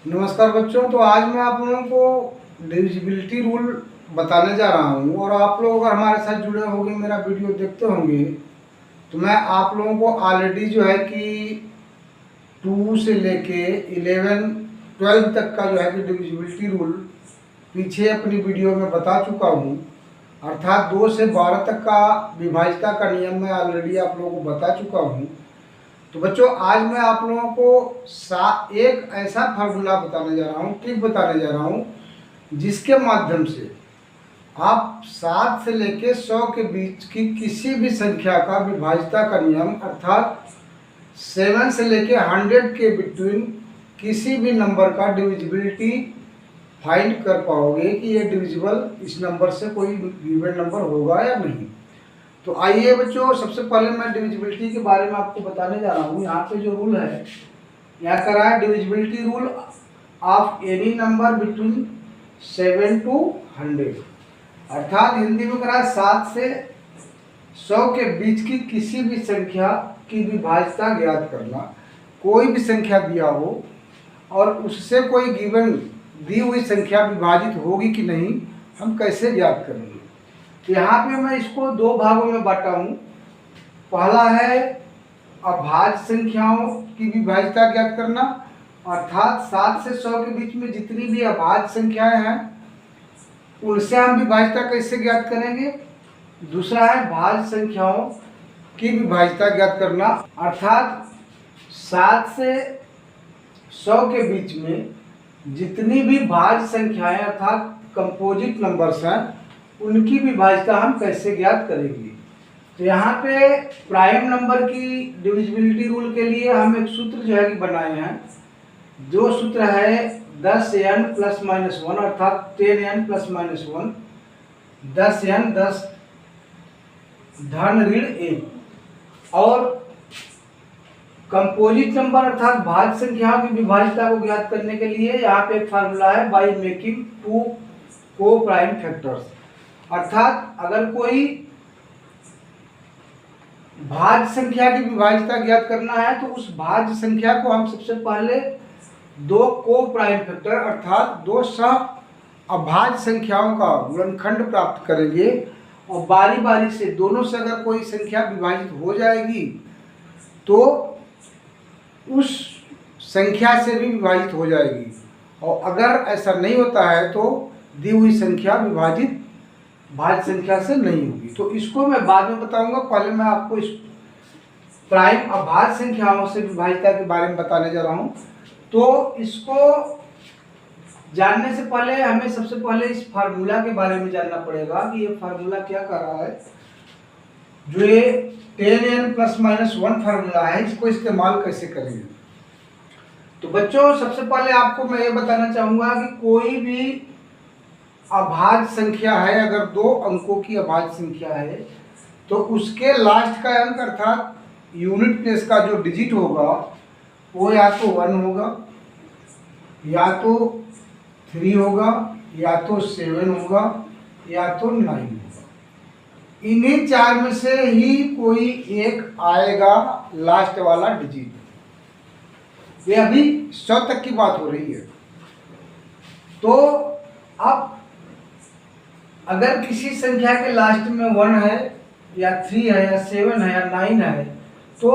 नमस्कार बच्चों। तो आज मैं आप लोगों को डिविजिबिलिटी रूल बताने जा रहा हूं और आप लोग अगर हमारे साथ जुड़े होंगे, मेरा वीडियो देखते होंगे, तो मैं आप लोगों को ऑलरेडी जो है कि 2 से लेके 11 12 तक का जो है कि डिविजिबिलिटी रूल पीछे अपनी वीडियो में बता चुका हूं। अर्थात 2 से 12 तक का विभाज्यता का नियम मैं ऑलरेडी आप लोगों को बता चुका हूं। तो बच्चों, आज मैं आप लोगों को एक ऐसा फार्मूला बताने जा रहा हूँ, ट्रिक बताने जा रहा हूँ, जिसके माध्यम से आप 7 से लेके 100 के बीच की किसी भी संख्या का विभाज्यता का नियम, अर्थात 7 से लेके 100 के बिटवीन किसी भी नंबर का डिविजिबिलिटी फाइंड कर पाओगे कि ये डिविजिबल इस नंबर से कोई गिवन नंबर होगा या नहीं। तो आइए बच्चों, सबसे पहले मैं डिविजिबिलिटी के बारे में आपको बताने जा रहा हूँ। यहाँ पे जो रूल है, यहाँ करा है divisibility rule of any number between 7 to 100, अर्थात हिंदी में करा 7 से 100 के बीच की किसी भी संख्या की विभाज्यता ज्ञात करना। कोई भी संख्या दिया हो और उससे कोई गिवन दी हुई संख्या विभाजित होगी कि नहीं, हम कैसे ज्ञात करेंगे। यहाँ पे मैं इसको 2 भागों में बांटा हूँ। पहला है अभाज्य संख्याओं की विभाज्यता ज्ञात करना, अर्थात 7 से 100 के बीच में जितनी भी अभाज्य संख्याएं हैं उनसे हम विभाज्यता कैसे ज्ञात करेंगे। दूसरा है भाज्य संख्याओं की विभाज्यता ज्ञात करना, अर्थात 7 से 100 के बीच में जितनी भी भाज्य संख्याएं अर्थात कंपोजिट नंबर्स हैं उनकी विभाज्यता हम कैसे ज्ञात करेंगे। तो यहाँ पे प्राइम नंबर की डिविजिबिलिटी रूल के लिए हम एक सूत्र जो है कि बनाए हैं। जो सूत्र है 10n ± 1, अर्थात 10n ± 1, 10n 10 धन ऋण 1। और कंपोजिट नंबर अर्थात भाज्य संख्याओं की विभाज्यता को ज्ञात करने के लिए यहाँ पे एक फार्मूला है, बाई मेकिंग 2 को प्राइम फैक्टर्स। अर्थात अगर कोई भाज्य संख्या की विभाज्यता ज्ञात करना है तो उस भाज्य संख्या को हम सबसे पहले 2 को प्राइम फैक्टर अर्थात 2 सह अभाज्य संख्याओं का गुणनखंड प्राप्त करेंगे और बारी बारी से दोनों से अगर कोई संख्या विभाजित हो जाएगी तो उस संख्या से भी विभाजित हो जाएगी, और अगर ऐसा नहीं होता है तो दी हुई संख्या विभाजित भाज्य संख्या से नहीं होगी। तो इसको मैं बाद में बताऊंगा। पहले मैं आपको इस प्राइम अभाज्य संख्याओं से विभाज्यता के बारे में बताने जा रहा हूं। तो इसको जानने से पहले हमें सबसे पहले इस फार्मूला के बारे में जानना पड़ेगा कि ये फार्मूला क्या कर रहा है। जो ये 10n ± 1 फार्मूला है, इसको इस्तेमाल कैसे करेंगे। तो बच्चों, सबसे पहले आपको मैं ये बताना चाहूंगा कि कोई भी अभाज्य संख्या है, अगर 2 अंकों की अभाज्य संख्या है तो उसके लास्ट का अंक अर्थात यूनिट प्लेस का जो डिजिट होगा वो या तो 1 होगा, या तो 3 होगा, या तो 7 होगा, या तो 9 होगा। इन्हीं 4 में से ही कोई एक आएगा लास्ट वाला डिजिट। ये अभी 100 तक की बात हो रही है। तो अब अगर किसी संख्या के लास्ट में 1 है या 3 है या 7 है या 9 है तो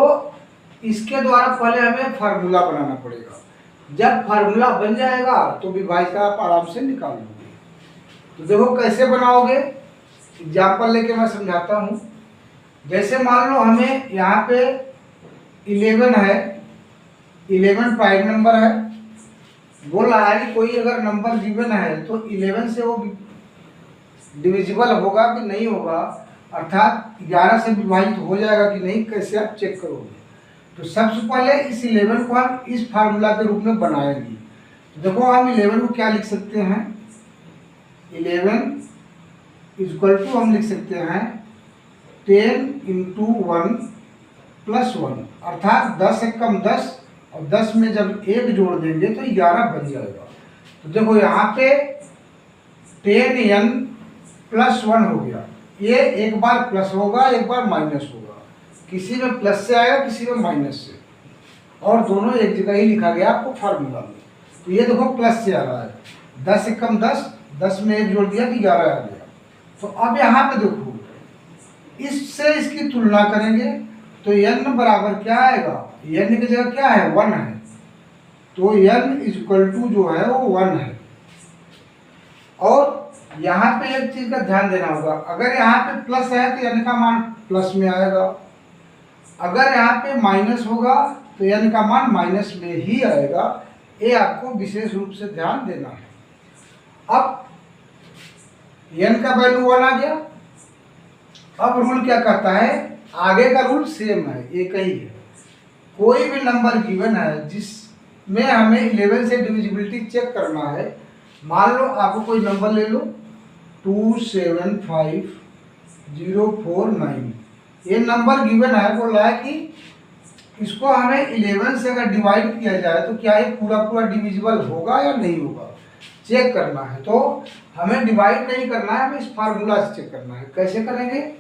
इसके द्वारा पहले हमें फार्मूला बनाना पड़ेगा। जब फार्मूला बन जाएगा तो विभाज्यता आप आराम से निकाल लोगे। तो देखो कैसे बनाओगे, एग्जाम्पल लेके मैं समझाता हूँ। जैसे मान लो हमें यहाँ पे 11 है, 11 प्राइम नंबर है। बोल रहा है कि कोई अगर नंबर गिवन है तो 11 से वो डिविजिबल होगा कि नहीं होगा, अर्थात 11 से विभाजित हो जाएगा कि नहीं, कैसे आप चेक करोगे। तो सबसे पहले इस 11 को हम इस फार्मूला के रूप में बनाएंगे। तो देखो हम 11 को क्या लिख सकते हैं, 11 = हम लिख सकते हैं 10 × 1 + 1, अर्थात 10 × 10 और 10 में जब 1 जोड़ देंगे तो 11 बन जाएगा। तो देखो यहाँ पे 10n + 1 हो गया। ये एक बार प्लस होगा, एक बार माइनस होगा, किसी में प्लस से आएगा, किसी में माइनस से, और दोनों एक जगह ही लिखा गया आपको फार्मूला में। तो ये देखो प्लस से आ रहा है, 10 एकम 10, 10 में 1 जोड़ दिया कि 11 आ गया। तो अब यहाँ पे देखो इससे इसकी तुलना करेंगे तो n बराबर क्या आएगा, n की जगह क्या है 1 है, तो n इक्वल टू जो है वो 1 है। और यहाँ पे एक चीज का ध्यान देना होगा, अगर यहाँ पे प्लस है तो n का मान प्लस में आएगा, अगर यहाँ पे माइनस होगा तो n का मान माइनस में ही आएगा। ये आपको विशेष रूप से ध्यान देना है। अब n का वैल्यू 1 आ गया। अब रूल क्या कहता है, आगे का रूल सेम है, एक ही है। कोई भी नंबर गिवन है जिसमें हमें 11 से डिविजिबिलिटी चेक करना है, मान लो आपको कोई नंबर ले लो 275049, ये नंबर गिवन है, बोल रहा है कि इसको हमें 11 से अगर डिवाइड किया जाए तो क्या ये पूरा पूरा डिविजिबल होगा या नहीं होगा, चेक करना है। तो हमें डिवाइड नहीं करना है, हमें इस फार्मूला से चेक करना है। कैसे करेंगे,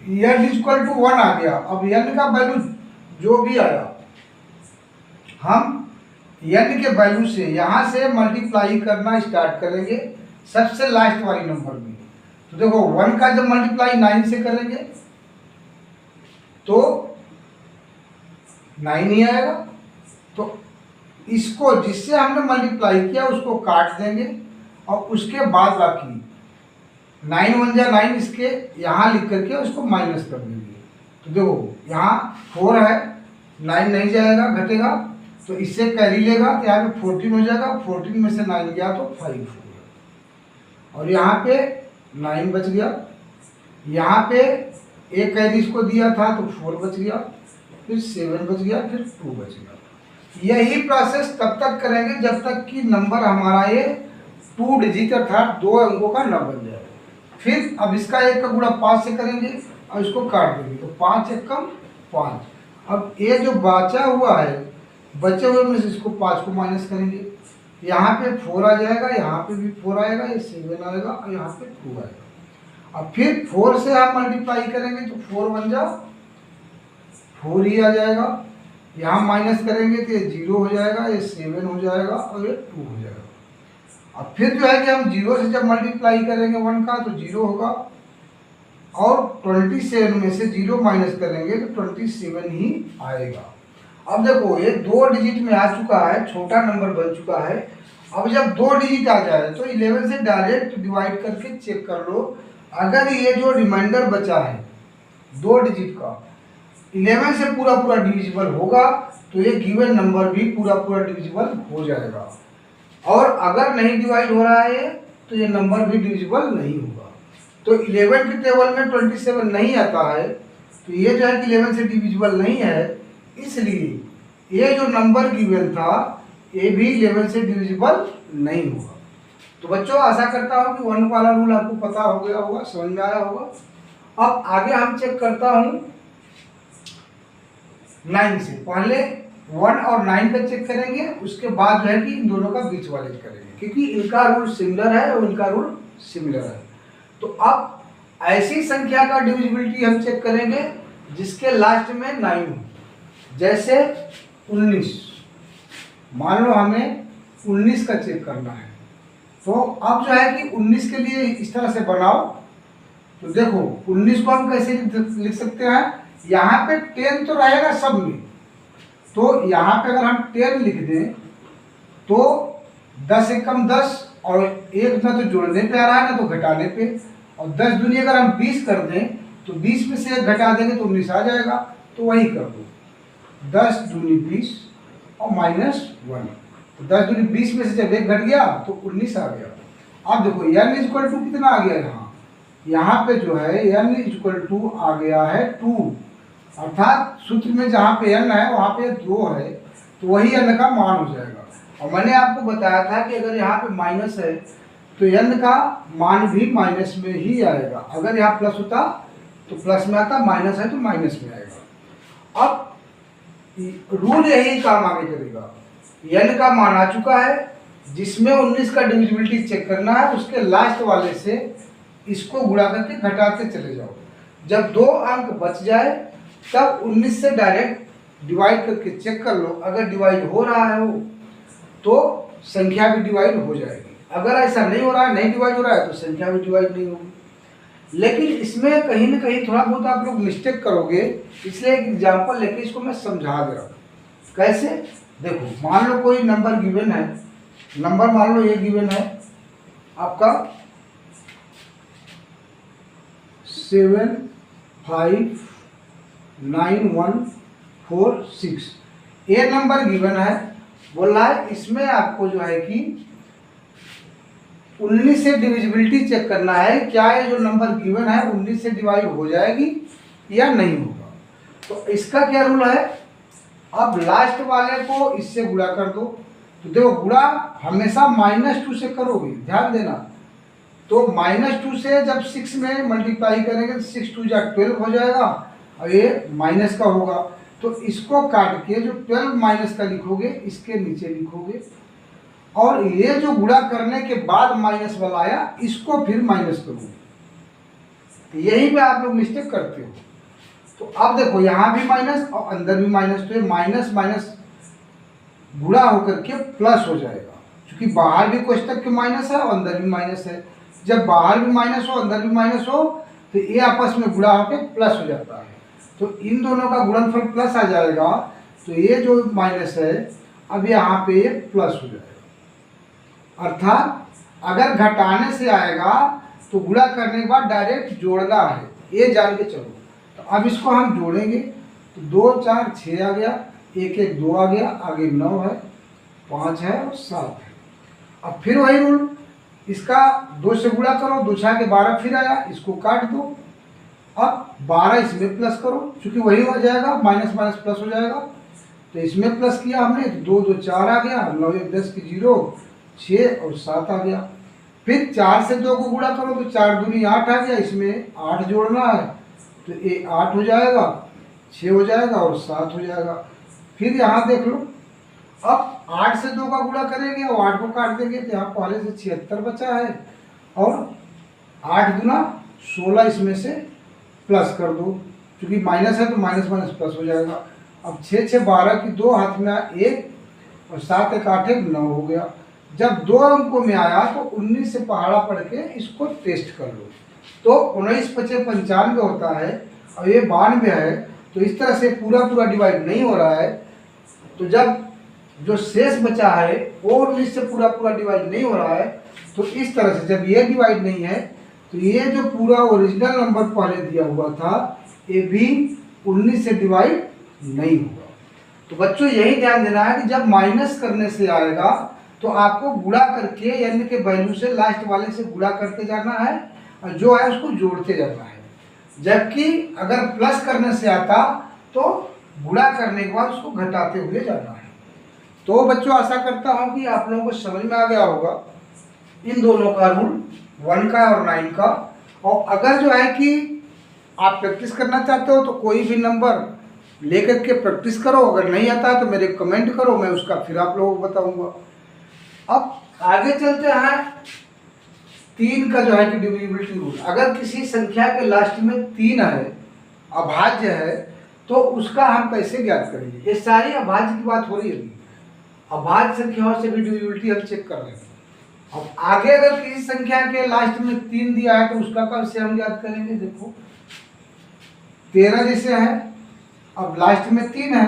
n इक्वल टू 1 आ गया। अब n का वैल्यू जो भी आया, हम n के वैल्यू से यहाँ से मल्टीप्लाई करना स्टार्ट करेंगे सबसे लास्ट वाली नंबर में। तो देखो 1 का जब मल्टीप्लाई 9 से करेंगे तो 9 ही आएगा। तो इसको जिससे हमने मल्टीप्लाई किया उसको काट देंगे और उसके बाद बाकी 9 1 जा 9, इसके यहाँ लिख करके उसको माइनस कर देंगे। तो देखो यहाँ 4 है, 9 नहीं जाएगा, घटेगा, तो इससे कैरी लेगा तो यहाँ पे 14 हो जाएगा, 14 में से 9 गया तो 5 हो गया, और यहाँ पे 9 बच गया, यहाँ पे एक कैरी इसको दिया था तो 4 बच गया, फिर 7 बच गया, फिर 2 बच गया। यही प्रोसेस तब तक करेंगे जब तक कि नंबर हमारा ये 2 डिजिट अर्थात 2 अंकों का न बन जाए। फिर अब इसका 1 का गुणा 5 से करेंगे और इसको काट देंगे, तो 5 एकम 5। अब ये जो बचा हुआ है, बचे हुए में से इसको 5 को माइनस करेंगे, यहाँ पे 4 आ जाएगा, यहाँ पे भी 4 आएगा, ये 7 आएगा और यहाँ पे 2 आएगा। अब फिर 4 से आप मल्टीप्लाई करेंगे तो 4 बन जाओ 4 ही आ जाएगा, यहाँ माइनस करेंगे तो ये 0 हो जाएगा, ये 7 हो जाएगा और ये 2 हो जाएगा। अब फिर जो है कि हम 0 से जब मल्टीप्लाई करेंगे 1 का तो 0 होगा, और 27 में से 0 माइनस करेंगे तो 27 ही आएगा। अब देखो ये 2 डिजिट में आ चुका है, छोटा नंबर बन चुका है। अब जब 2 डिजिट आ जाए तो 11 से डायरेक्ट डिवाइड करके चेक कर लो, अगर ये जो रिमाइंडर बचा है 2 डिजिट का 11 से पूरा पूरा डिविजिबल होगा तो ये गिवन नंबर भी पूरा पूरा डिविजिबल हो जाएगा, और अगर नहीं डिवाइड हो रहा है तो ये नंबर भी डिविजिबल नहीं होगा। तो 11 के टेबल में 27 नहीं आता है, तो ये जो है कि 11 से डिविजिबल नहीं है, इसलिए ये जो नंबर गिवन था ये भी 11 से डिविजिबल नहीं होगा। तो बच्चों आशा करता हूँ कि 1 वाला रूल आपको पता हो गया होगा, समझ में आया होगा। अब आगे हम चेक करता हूँ 9 से। पहले 1 और 9 का चेक करेंगे, उसके बाद जो है कि इन दोनों का बीच वाले करेंगे, क्योंकि इनका रूल सिमिलर है और इनका रूल सिमिलर है। तो अब ऐसी संख्या का डिविजिबिलिटी हम चेक करेंगे जिसके लास्ट में 9 हो। जैसे 19, मान लो हमें 19 का चेक करना है, तो अब जो है कि 19 के लिए इस तरह से बनाओ। तो देखो 19 को हम कैसे लिख सकते हैं, यहाँ पे 10 तो रहेगा सब में, तो यहाँ पे अगर हम 10 लिख दें तो 10 एकम 10, और 1 ना तो जोड़ने पे आ रहा है ना तो घटाने पे, और 10 दूनी अगर हम 20 कर दें तो 20 में से 1 घटा देंगे तो 19 आ जाएगा। तो वही कर दो, 10 दूनी 20 और -1, तो 10 दूनी 20 में से जब 1 घट गया तो 19 आ गया। अब देखो n इक्वल टू कितना आ गया, यहाँ पे जो है n इक्वल टू आ गया है 2, अर्थात सूत्र में जहाँ पे n है वहाँ पे 2 है, तो वही n का मान हो जाएगा। और मैंने आपको बताया था कि अगर यहाँ पे माइनस है तो n का मान भी माइनस में ही आएगा, अगर यहाँ प्लस होता तो प्लस में आता, माइनस है तो माइनस में आएगा। अब रूल यही काम आगे करेगा, n का मान आ चुका है जिसमें 19 का डिविजिबिलिटी चेक करना है, उसके लास्ट वाले से इसको गुणा करके घटाते चले जाओ। जब 2 अंक बच जाए तब 19 से डायरेक्ट डिवाइड करके चेक कर लो, अगर डिवाइड हो रहा है वो तो संख्या भी डिवाइड हो जाएगी। अगर ऐसा नहीं हो रहा है, नहीं डिवाइड हो रहा है, तो संख्या भी डिवाइड नहीं होगी। लेकिन इसमें कहीं ना कहीं थोड़ा बहुत आप लोग मिस्टेक करोगे, इसलिए एक एग्जाम्पल लेके इसको मैं समझा दे रहा हूँ। कैसे? देखो, मान लो कोई नंबर गिवन है, नंबर मान लो ये गिवन है आपका 75914 ये नंबर गिवन है। बोल रहा है इसमें आपको जो है कि 19 से डिविजिबिलिटी चेक करना है, क्या ये जो नंबर गिवन है 19 से डिवाइड हो जाएगी या नहीं होगा। तो इसका क्या रूल है, अब लास्ट वाले को इससे गुणा कर दो। तो देखो, गुणा हमेशा -2 से करोगे, ध्यान देना। तो -2 से जब 6 में मल्टीप्लाई करेंगे तो 6 2 जा 12 हो जाएगा, और ये माइनस का होगा। तो इसको काट के जो 12 माइनस का लिखोगे, इसके नीचे लिखोगे, और ये जो गुणा करने के बाद माइनस वाला आया, इसको फिर माइनस करोगे। यही पे आप लोग मिस्टेक करते हो। तो अब देखो, यहाँ भी माइनस और अंदर भी माइनस, तो ये माइनस माइनस गुणा होकर के प्लस हो जाएगा, क्योंकि बाहर भी कोष्टक के माइनस है और अंदर भी माइनस है। जब बाहर भी माइनस हो, अंदर भी माइनस हो, तो ये आपस में गुणा होकर प्लस हो जाता है। तो इन दोनों का गुणनफल प्लस आ जाएगा, तो ये जो माइनस है अब यहाँ पे ये प्लस हो जाएगा। अर्थात अगर घटाने से आएगा तो गुणा करने के बाद डायरेक्ट जोड़ना है, ये जान के चलो। तो अब इसको हम जोड़ेंगे, तो 2 4 6 आ गया, 1 1 2 आ गया, आगे 9 है, 5 है और 7 है। अब फिर वही रूल, इसका 2 से गुणा करो, 2 6 के 12 फिर आया, इसको काट दो। अब 12 इसमें प्लस करो, क्योंकि वही हो जाएगा, माइनस माइनस प्लस हो जाएगा। तो इसमें प्लस किया हमने, 2 2 4 आ गया, 9 1 10 की 0, 6 और 7 आ गया। फिर 4 से 2 को गुणा करो, तो 4 दूनी 8 आ गया, इसमें 8 जोड़ना है, तो ये 8 हो जाएगा, 6 हो जाएगा और 7 हो जाएगा। फिर यहाँ देख लो, अब 8 से 2 का गुणा करेंगे और 8 को काट देंगे, तो यहाँ पहले से 76 बचा है, और 8 दूना 16 इसमें से प्लस कर दो, क्योंकि माइनस है तो माइनस माइनस प्लस हो जाएगा। अब 6 6 12 की 2 हाथ में 1 और 7 1 8 1 9 हो गया। जब 2 अंकों में आया तो 19 से पहाड़ा पढ़ के इसको टेस्ट कर लो, तो 19 5 95 होता है और ये 92 है। तो इस तरह से पूरा पूरा डिवाइड नहीं हो रहा है, तो जब जो शेष बचा है वो 19 से पूरा पूरा डिवाइड नहीं हो रहा है, तो इस तरह से जब ये डिवाइड नहीं है, तो ये जो पूरा ओरिजिनल नंबर पहले दिया हुआ था ये भी 19 से डिवाइड नहीं होगा। तो बच्चों यही ध्यान देना है कि जब माइनस करने से आएगा तो आपको गुणा करके यानी कि वैल्यू से लास्ट वाले से गुणा करते जाना है और जो है उसको जोड़ते जाना है। जबकि अगर प्लस करने से आता तो गुणा करने के बाद उसको घटाते हुए जाना है। तो बच्चों आशा करता हूँ कि आप लोगों को समझ में आ गया होगा इन दोनों का रूल, 1 का और 9 का। और अगर जो है कि आप प्रैक्टिस करना चाहते हो तो कोई भी नंबर लेकर के प्रैक्टिस करो, अगर नहीं आता है तो मेरे कमेंट करो, मैं उसका फिर आप लोगों को बताऊंगा। अब आगे चलते हैं 3 का जो है कि डिविजिबिलिटी रूल। अगर किसी संख्या के लास्ट में 3 है, अभाज्य है, तो उसका हम कैसे ज्ञात करेंगे। ये सारी अभाज्य की बात हो रही है, अभाज्य संख्याओं से भी डिविजिबिलिटी हम चेक कर रहे हैं। अब आगे अगर किसी संख्या के लास्ट में 3 दिया है तो उसका कैसे हम याद करेंगे। देखो 13 जैसे है, अब लास्ट में 3 है,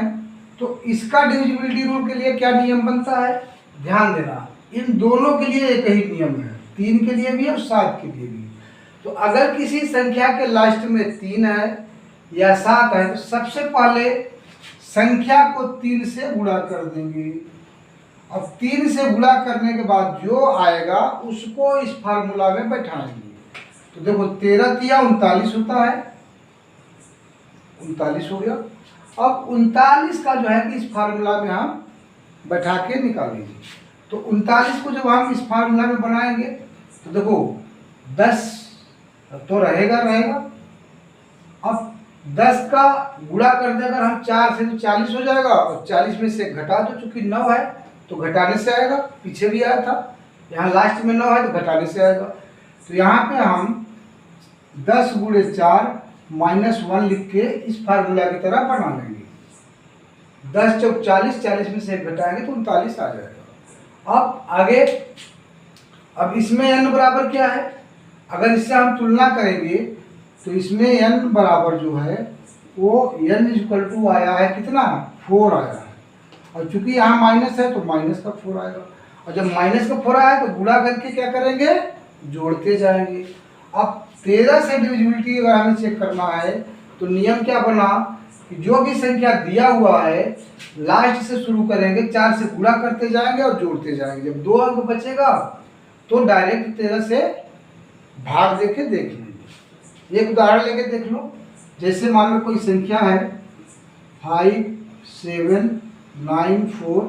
तो इसका डिविजिबिलिटी रूल के लिए क्या नियम बनता है, ध्यान देना। इन दोनों के लिए एक ही नियम है, 3 के लिए भी और 7 के लिए भी। तो अगर किसी संख्या के लास्ट में 3 है या 7 है तो सबसे पहले संख्या को 3 से गुणा कर देंगे। अब 3 से गुणा करने के बाद जो आएगा उसको इस फार्मूला में बैठाएंगे। तो देखो 13 तिया 39 होता है, 39 हो गया। अब 39 का जो है कि इस फार्मूला में हम बैठा के निकालेंगे। तो 39 को जब हम इस फार्मूला में बनाएंगे तो देखो 10 तो रहेगा। अब 10 का गुणा कर दे अगर हम 4 से तो 40 हो जाएगा, और 40 में से घटा दो, चूंकि 9 है तो घटाने से आएगा, पीछे भी आया था। यहाँ लास्ट में 9 है तो घटाने से आएगा। तो यहाँ पे हम 10 गुणे 4 -1 लिख के इस फार्मूला की तरह बना लेंगे। 10 चौक 40, 40 में से घटाएंगे तो 39 आ जाएगा। अब आगे, अब इसमें n बराबर क्या है, अगर इससे हम तुलना करेंगे तो इसमें n बराबर जो है वो n इक्वल टू आया है कितना, 4 आया है। और चूंकि यहाँ माइनस है तो माइनस का 4 आएगा, और जब माइनस का 4 आया तो गुणा करके क्या करेंगे, जोड़ते जाएंगे। अब 13 से डिविजिबिलिटी अगर हमें चेक करना है तो नियम क्या बना कि जो भी संख्या दिया हुआ है लास्ट से शुरू करेंगे, 4 से गुणा करते जाएंगे और जोड़ते जाएंगे। जब 2 अंक बचेगा तो डायरेक्ट 13 से भाग देके देख लेंगे। एक उदाहरण लेके देख लो, जैसे मान लो कोई संख्या है 5 7 9 4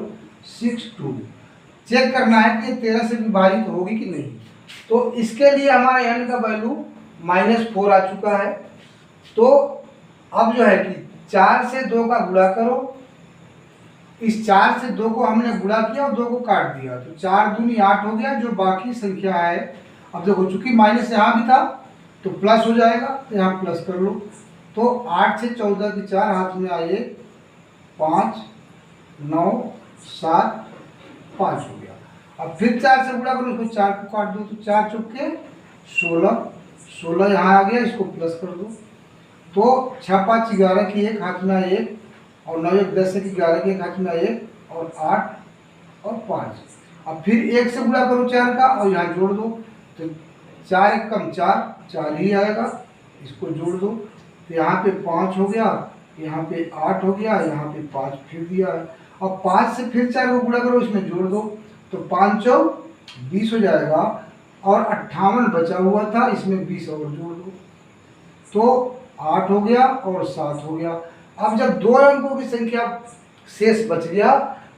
6 2, चेक करना है कि 13 से विभाजित होगी कि नहीं। तो इसके लिए हमारा n का वैल्यू -4 आ चुका है। तो अब जो है कि 4 से 2 का गुणा करो, इस 4 से 2 को हमने गुणा किया और 2 को काट दिया, तो 4 दूनी 8 हो गया। जो बाकी संख्या है, अब देखो चूंकि माइनस यहाँ भी था तो प्लस हो जाएगा, तो यहाँ प्लस कर लो। तो 8 से 14 की 4 हाथ में आए 5 9 7 5 हो गया। अब फिर 4 से गुणा करो, इसको 4 को काट दो, तो 4 चौके 16 यहाँ आ गया, इसको प्लस कर दो। तो 6 5 11 की 1 हाथ में आए 1, और 9 1 10 की 11 की 1 हाथ में आए 1, और 8 और 5। अब फिर 1 से गुणा करो 4 का और यहाँ जोड़ दो, तो 4 1 कम 4 ही आएगा, इसको जोड़ दो। तो यहाँ पे 5 हो गया, यहाँ पे 8 हो गया, यहाँ पे 5 फिर दिया है। अब 5 से फिर 4 को गुणा करो, इसमें जोड़ दो, तो 5 चौक 20 हो जाएगा, और 58 बचा हुआ था, इसमें 20 और जोड़ दो, तो 8 हो गया और 7 हो गया। अब जब 2 अंकों की संख्या शेष बच गया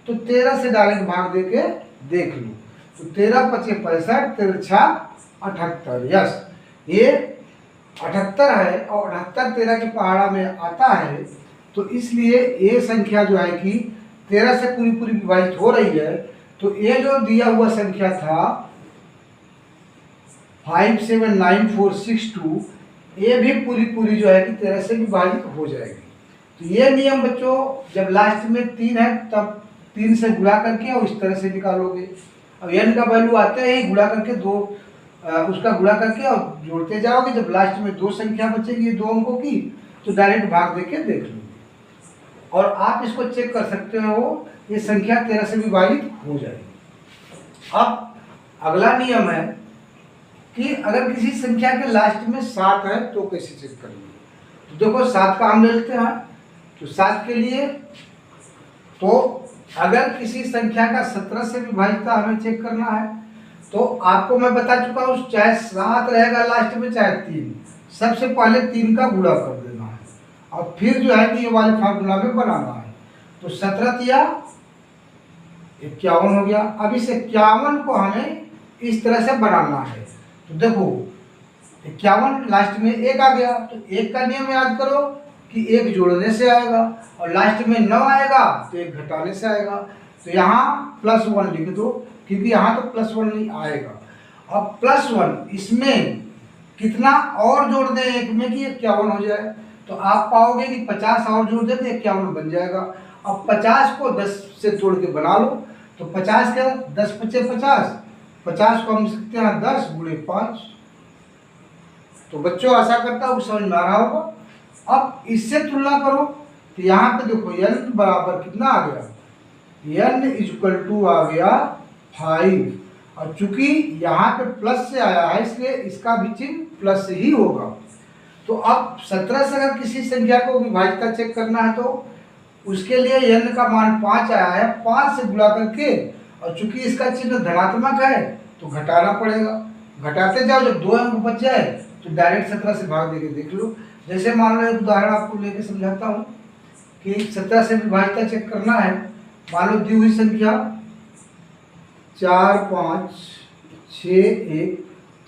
तो 13 से डायरेक्ट भाग देके देख लो, तो 13 5 65, 13 6 78, यस ये 78 है, और 78 13 की पहाड़ा में आता है। तो इसलिए ये संख्या जो है कि 13 से पूरी पूरी विभाजित हो रही है। तो ये जो दिया हुआ संख्या था 5 7 9 4 6 2, ये भी पूरी पूरी जो है कि 13 से विभाजित हो जाएगी। तो ये नियम बच्चों, जब लास्ट में 3 है तब 3 से गुणा करके और इस तरह से निकालोगे। अब n का वैल्यू आते ही गुणा करके उसका गुणा करके और जोड़ते जाओगे। जब लास्ट में 2 संख्या बचेगी 2 अंकों की, तो डायरेक्ट भाग देके देख लोगे, और आप इसको चेक कर सकते हो, ये संख्या 13 से विभाजित हो जाएगी। अब अगला नियम है कि अगर किसी संख्या के लास्ट में 7 है तो कैसे चेक करेंगे। तो देखो 7 का हम ले लेते हैं, तो 7 के लिए तो अगर किसी संख्या का 17 से विभाजित हमें चेक करना है, तो आपको मैं बता चुका हूँ, चाहे 7 रहेगा लास्ट में चाहे 3, सबसे पहले 3 का गुणा कर देना है, और फिर जो है कि ये वाले फार्मूला में बनाना है। तो 17 या 51 हो गया। अब इस 51 को हमें इस तरह से बनाना है। तो देखो 51 लास्ट में 1 आ गया, तो 1 का नियम याद करो कि 1 जोड़ने से आएगा, और लास्ट में 9 आएगा तो 1 घटाने से आएगा। तो यहाँ +1 लिख दो, क्योंकि यहाँ तो +1 नहीं आएगा। अब +1 इसमें कितना और जोड़ दें 1 में कि 51 हो जाए, तो आप पाओगे कि 50 और जोड़ दें तो 51 बन जाएगा। अब 50 को 10 से तोड़ के बना लो, तो 50 के 10 × 5 = 50 को हम लिखते हैं 10 × 5। तो बच्चों आशा करता हूँ समझ में आ रहा होगा। अब इससे तुलना करो, तो यहाँ पे देखो n बराबर कितना आ गया, n = आ गया 5, और चूंकि यहाँ पे प्लस से आया है इसलिए इसका भी चिन्ह प्लस से ही होगा। तो अब 17 से अगर किसी संख्या को विभाजित चेक करना है तो उसके लिए n का मान 5 आया है, 5 से गुणा करके, और चूंकि इसका चिन्ह धनात्मक है तो घटाना पड़ेगा। घटाते जाओ, जब 2 अंक बच जाए तो डायरेक्ट 17 से भाग देके देख लो। जैसे मान लो एक उदाहरण आपको लेके समझाता हूँ कि 17 से विभाजित चेक करना है। मान लो दी हुई संख्या 4 5 6 1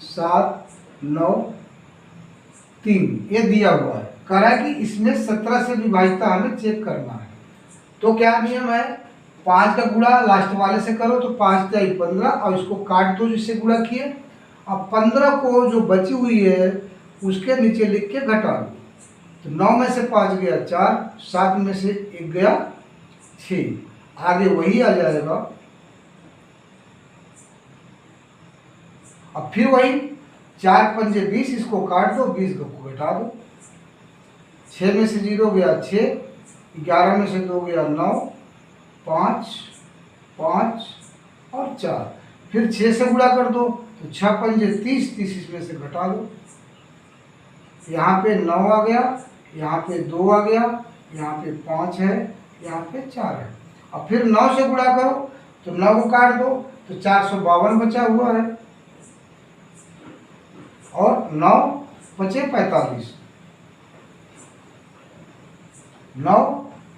7 9 3 ये दिया हुआ है, कह रहा है कि इसमें 17 से विभाजित हमें चेक करना है। तो क्या नियम है, 5 का गुणा लास्ट वाले से करो, तो 5 × 15, और इसको काट दो जिससे गुणा किए। अब 15 को जो बची हुई है उसके नीचे लिख के घटा लो, तो 9 में से 5 गया 4, 7 में से 1 गया 6, आगे वही आ जाएगा अब फिर वही 4 पंजे 20, इसको काट दो, 20 को घटा दो। 6 में से 0 गया 6, 11 में से 2 गया 9, 5 5 और 4। फिर 6 से गुणा कर दो तो 6 पंजे 30, 30 इसमें से घटा दो। यहाँ पे 9 आ गया, यहाँ पे 2 आ गया, यहाँ पे 5 है, यहाँ पे 4 है। अब फिर 9 से गुणा करो तो 9 को काट दो तो 452 बचा हुआ है, और 9 पचे 45, 9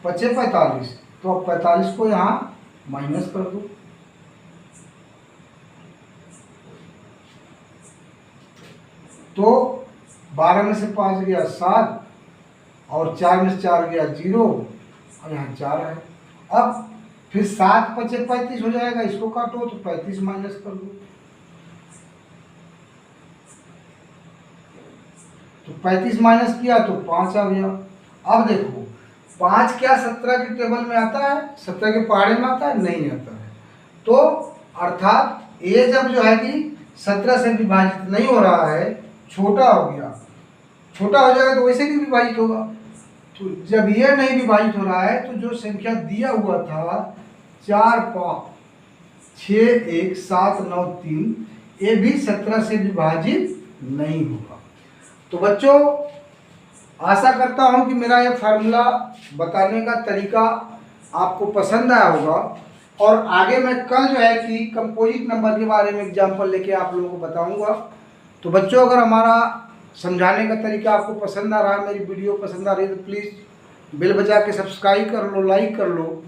पचे 45, तो अब 45 को यहाँ माइनस कर दो। तो 12 में से 5 गया 7, और 4 में से 4 गया 0, और यहाँ 4 है। अब फिर 7 पचे 35 हो जाएगा, इसको काटो तो 35 माइनस कर दो, तो 35 माइनस किया तो 5 आ गया। अब देखो 5 क्या 17 के टेबल में आता है, 17 के पहाड़े में आता है, नहीं आता है। तो अर्थात ये जब जो है कि 17 से विभाजित नहीं हो रहा है, छोटा हो गया, छोटा हो जाएगा तो वैसे भी विभाजित होगा। तो जब ये नहीं विभाजित हो रहा है तो जो संख्या दिया हुआ था 4 5 6 1 7 9 3, ये भी 17 से विभाजित नहीं होगा। तो बच्चों, आशा करता हूँ कि मेरा ये फार्मूला बताने का तरीका आपको पसंद आया होगा, और आगे मैं कल जो है कि कंपोजिट नंबर के बारे में एग्जाम्पल लेके आप लोगों को बताऊंगा। तो बच्चों, अगर हमारा समझाने का तरीका आपको पसंद आ रहा है, मेरी वीडियो पसंद आ रही है, तो प्लीज़ बेल बजा के सब्सक्राइब कर लो, लाइक कर लो,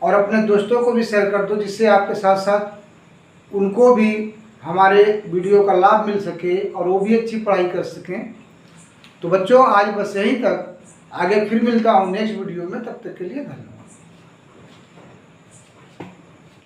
और अपने दोस्तों को भी शेयर कर दो, जिससे आपके साथ साथ उनको भी हमारे वीडियो का लाभ मिल सके और वो भी अच्छी पढ़ाई कर सकें। तो बच्चों, आज बस यहीं तक, आगे फिर मिलता हूँ नेक्स्ट वीडियो में, तब तक के लिए धन्यवाद।